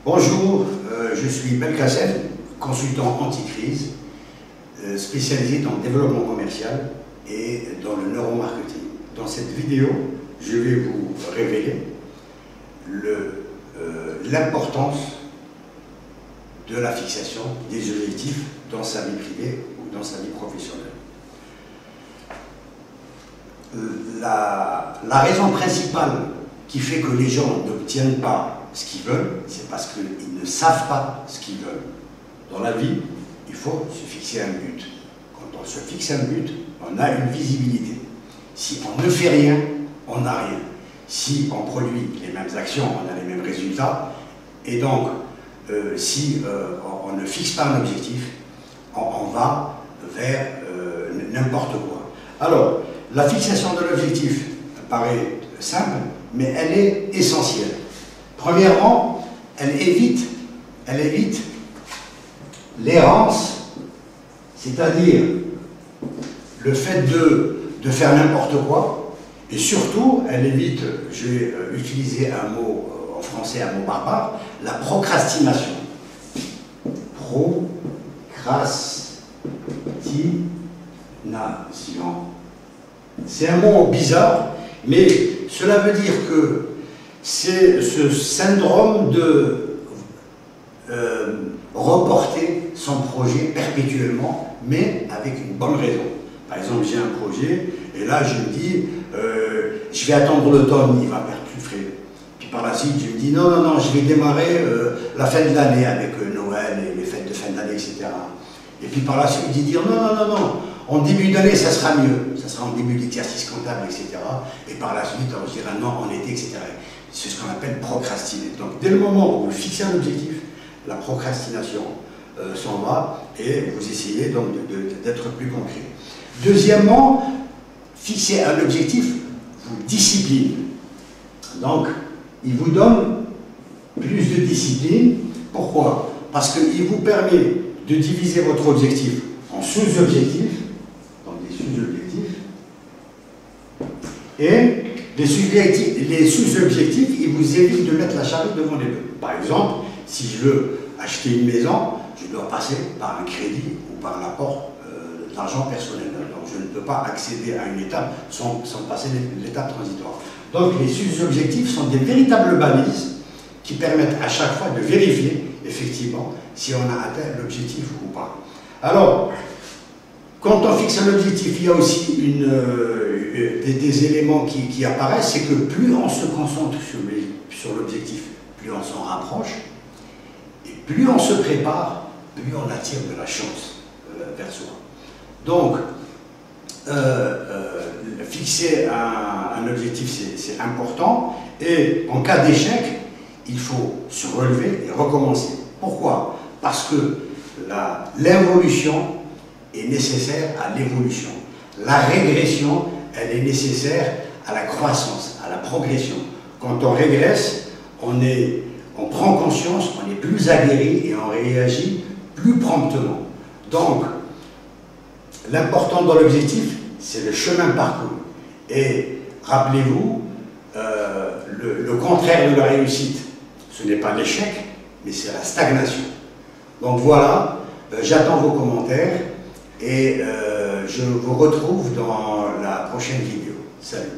Bonjour, je suis Belkacem, consultant anti-crise, spécialisé dans le développement commercial et dans le neuromarketing. Dans cette vidéo, je vais vous révéler l'importance de la fixation des objectifs dans sa vie privée ou dans sa vie professionnelle. La raison principale qui fait que les gens n'obtiennent pas ce qu'ils veulent, c'est parce qu'ils ne savent pas ce qu'ils veulent. Dans la vie, il faut se fixer un but. Quand on se fixe un but, on a une visibilité. Si on ne fait rien, on n'a rien. Si on produit les mêmes actions, on a les mêmes résultats. Et donc, si on ne fixe pas un objectif, on va vers n'importe quoi. Alors, la fixation de l'objectif paraît simple, mais elle est essentielle. Premièrement, elle évite l'errance, c'est-à-dire le fait de faire n'importe quoi, et surtout, elle évite, je vais utiliser un mot en français, un mot barbare, la procrastination. Procrastination. C'est un mot bizarre, mais cela veut dire que c'est ce syndrome de reporter son projet perpétuellement, mais avec une bonne raison. Par exemple, j'ai un projet, et là je me dis, je vais attendre l'automne, il va perdre plus frais. Puis par la suite, je me dis, non, je vais démarrer la fin de l'année avec Noël et les fêtes de fin d'année, etc. Et puis par la suite, je dis, non, en début d'année, ça sera mieux. Ça sera en début d'exercice comptable, etc. Et par la suite, on se dira non, en été, etc. C'est ce qu'on appelle procrastiner. Donc, dès le moment où vous fixez un objectif, la procrastination s'en va et vous essayez donc d'être plus concret. Deuxièmement, fixer un objectif vous discipline. Donc, il vous donne plus de discipline. Pourquoi? Parce qu'il vous permet de diviser votre objectif en sous-objectifs, et les sous-objectifs, ils vous évitent de mettre la charrue devant les bœufs. Par exemple, si je veux acheter une maison, je dois passer par un crédit ou par l'apport d'argent personnel. Donc je ne peux pas accéder à une étape sans passer l'étape transitoire. Donc les sous-objectifs sont des véritables balises qui permettent à chaque fois de vérifier effectivement si on a atteint l'objectif ou pas. Alors, quand on fixe un objectif, il y a aussi des éléments qui apparaissent, c'est que plus on se concentre sur l'objectif, plus on s'en rapproche, et plus on se prépare, plus on attire de la chance vers soi. Donc, fixer un objectif, c'est important, et en cas d'échec, il faut se relever et recommencer. Pourquoi? Parce que l'involution est nécessaire à l'évolution. La régression, elle est nécessaire à la croissance, à la progression. Quand on régresse, on prend conscience, on est plus aguerri et on réagit plus promptement. Donc, l'important dans l'objectif, c'est le chemin parcouru. Et rappelez-vous, le contraire de la réussite, ce n'est pas l'échec, mais c'est la stagnation. Donc voilà, j'attends vos commentaires. Et je vous retrouve dans la prochaine vidéo. Salut!